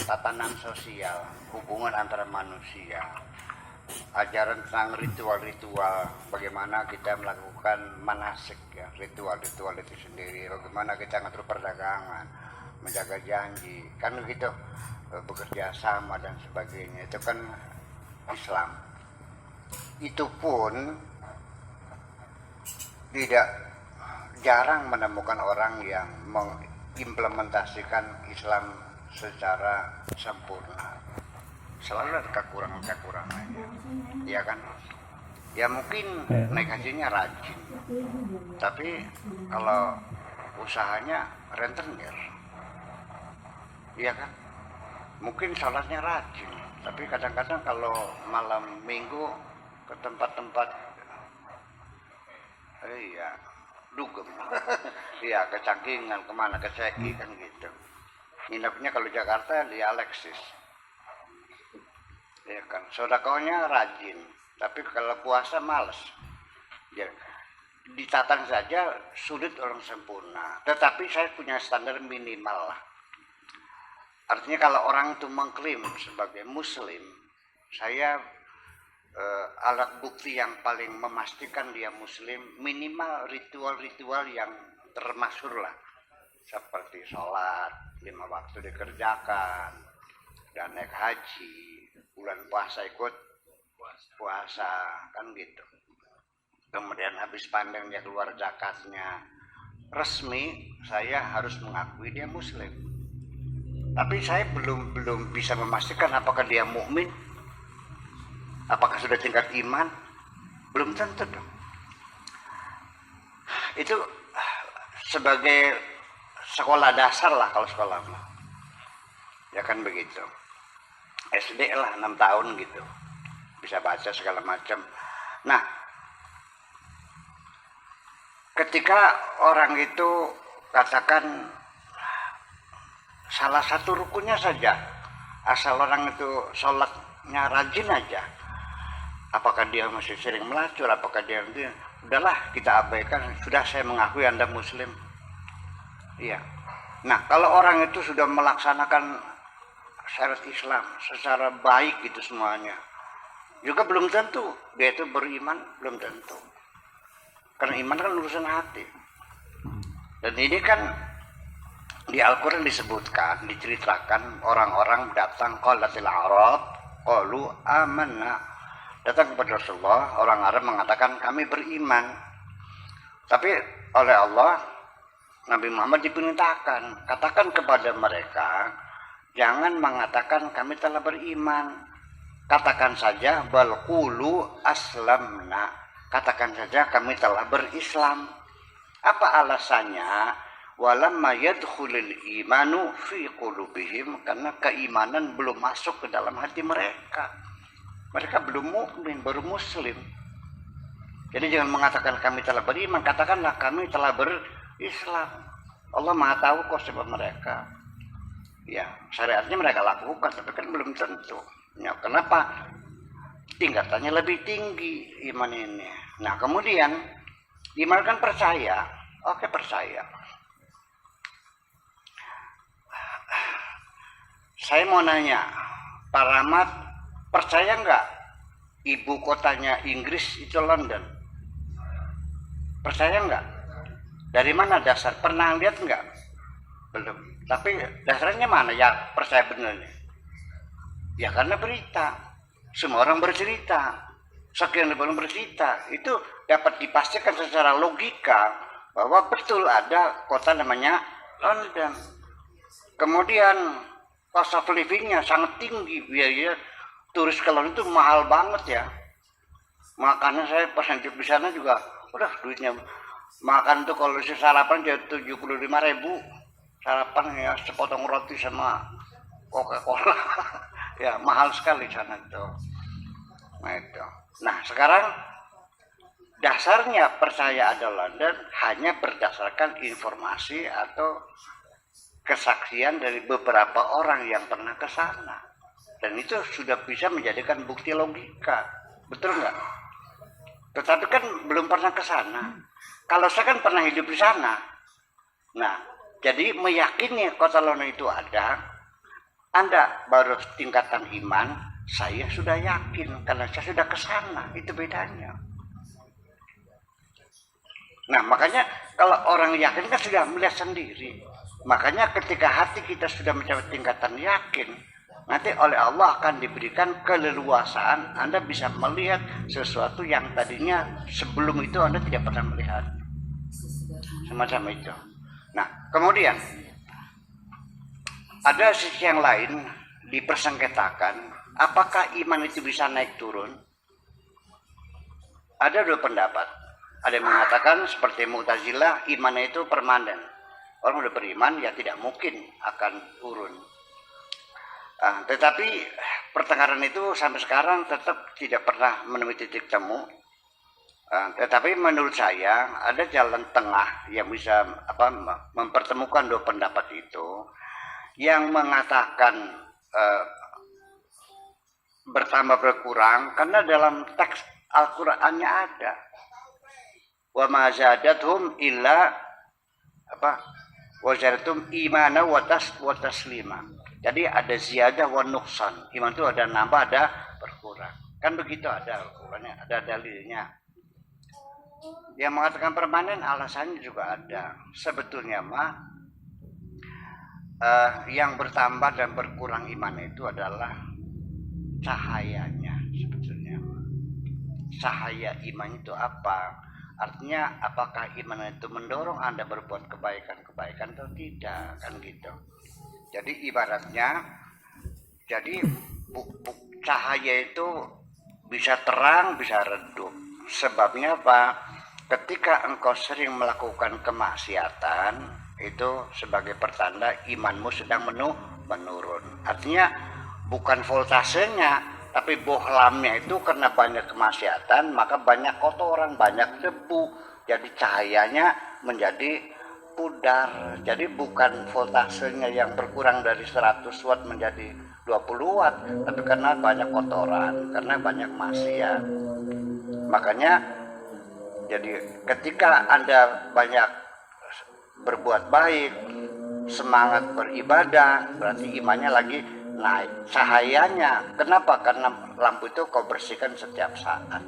tatanan sosial, hubungan antara manusia, ajaran tentang ritual-ritual, bagaimana kita melakukan manasik ya, ritual-ritual itu sendiri, bagaimana kita ngatur perdagangan, menjaga janji, kan begitu, bekerja sama dan sebagainya, itu kan Islam. Itu pun tidak jarang menemukan orang yang mengimplementasikan Islam secara sempurna. Selalu ada kekurangannya, ya kan? Ya mungkin naik hajinya rajin, tapi kalau usahanya rentenir, ya kan? Mungkin sholatnya rajin, tapi kadang-kadang kalau malam minggu ke tempat-tempat, iya, dugem, iya, kecangkingan, kemana, ke Seki kan gitu. Nginepnya kalau Jakarta di Alexis. Ya kan, sodakohnya rajin, tapi kalau puasa males. Ya, ditatan saja sulit orang sempurna. Tetapi saya punya standar minimal lah. Artinya kalau orang itu mengklaim sebagai Muslim, saya alat bukti yang paling memastikan dia Muslim minimal ritual-ritual yang termasyhur lah, seperti sholat 5 waktu dikerjakan, dan naik haji, bulan puasa ikut puasa kan gitu. Kemudian habis panen dia keluar zakatnya. Resmi saya harus mengakui dia Muslim. Tapi saya belum bisa memastikan apakah dia mukmin, apakah sudah tingkat iman, belum tentu dong. Itu sebagai sekolah dasar lah kalau sekolah mah. Ya kan begitu. SD lah 6 tahun gitu, bisa baca segala macam. Nah, ketika orang itu katakan salah satu rukunnya saja, asal orang itu sholatnya rajin aja, apakah dia masih sering melacur, apakah dia udahlah kita abaikan, sudah saya mengakui Anda Muslim. Iya. Nah, kalau orang itu sudah melaksanakan syarat Islam secara baik gitu semuanya, juga belum tentu dia itu beriman, belum tentu. Karena iman kan urusan hati. Dan ini kan di Al-Quran disebutkan, diceritakan orang-orang datang qalatil Arab qalu amanna, datang kepada Rasulullah, orang Arab mengatakan kami beriman. Tapi oleh Allah, Nabi Muhammad diperintahkan, katakan kepada mereka, jangan mengatakan kami telah beriman, katakan saja bal qulu aslamna, katakan saja kami telah berislam. Apa alasannya? Walamma yadkhulul imanu fi qulubihim, karena keimanan belum masuk ke dalam hati mereka. Mereka belum mukmin, baru muslim. Jadi jangan mengatakan kami telah beriman, katakanlah kami telah berislam. Allah Maha tahu kok sebab mereka. Ya, syariatnya mereka lakukan, tapi kan belum tentu. Ya, kenapa? Tingkatannya lebih tinggi iman ini. Nah, kemudian iman kan percaya. Oke, percaya. Saya mau nanya, Pak Rahmat, percaya nggak ibu kotanya Inggris itu London? Percaya nggak? Dari mana dasar? Pernah lihat nggak? Belum. Tapi dasarnya mana? Ya percaya benar nih. Ya karena berita. Semua orang bercerita. Sekian orang bercerita. Itu dapat dipastikan secara logika bahwa betul ada kota namanya London. Kemudian cost of living-nya sangat tinggi, biaya turis ke London itu mahal banget ya. Makanya saya pas hidup di sana juga, udah duitnya makan tuh kalau sarapan jadi 75.000, sarapan ya sepotong roti sama Coca-Cola. Ya mahal sekali sana tuh. Nah itu. Nah sekarang dasarnya percaya ada London hanya berdasarkan informasi atau kesaksian dari beberapa orang yang pernah ke sana, dan itu sudah bisa menjadikan bukti logika, betul nggak? Tetapi kan belum pernah ke sana. Kalau saya kan pernah hidup di sana, nah jadi meyakini kota London itu ada, Anda baru tingkatan iman, saya sudah yakin karena saya sudah ke sana. Itu bedanya. Nah, makanya kalau orang yakin kan sudah melihat sendiri. Makanya ketika hati kita sudah mencapai tingkatan yakin, nanti oleh Allah akan diberikan keleluasaan. Anda bisa melihat sesuatu yang tadinya sebelum itu Anda tidak pernah melihat. Semacam itu. Nah, kemudian ada sisi yang lain dipersengketakan, apakah iman itu bisa naik turun? Ada dua pendapat. Ada yang mengatakan seperti Mu'tazilah, imannya itu permanen. Orang udah beriman ya tidak mungkin akan turun. Tetapi pertengkaran itu sampai sekarang tetap tidak pernah menemui titik temu. Tetapi menurut saya ada jalan tengah yang bisa mempertemukan dua pendapat itu, yang mengatakan bertambah berkurang karena dalam teks Al-Qur'annya ada wa ma zadathum illa wazaratum imana wa taslima. Jadi ada ziyadah wa nuqsan. Iman itu ada nambah, ada berkurang. Kan begitu, ada Al-Qur'annya, ada dalilnya. Yang mengatakan permanen alasannya juga ada. Sebetulnya yang bertambah dan berkurang iman itu adalah cahayanya. Sebetulnya cahaya iman itu apa? Artinya apakah iman itu mendorong Anda berbuat kebaikan atau tidak, kan gitu. Jadi ibaratnya, jadi cahaya itu bisa terang, bisa redup. Sebabnya apa? Ketika engkau sering melakukan kemaksiatan, itu sebagai pertanda imanmu sedang menurun. Artinya bukan voltasenya, tapi bohlamnya itu karena banyak kemaksiatan, maka banyak kotoran, banyak debu. Jadi cahayanya menjadi pudar. Jadi bukan voltasenya yang berkurang dari 100 watt menjadi 20 watt, tapi karena banyak kotoran, karena banyak maksiat. Makanya jadi ketika Anda banyak berbuat baik, semangat beribadah, berarti imannya lagi naik, cahayanya. Kenapa? Karena lampu itu kau bersihkan setiap saat.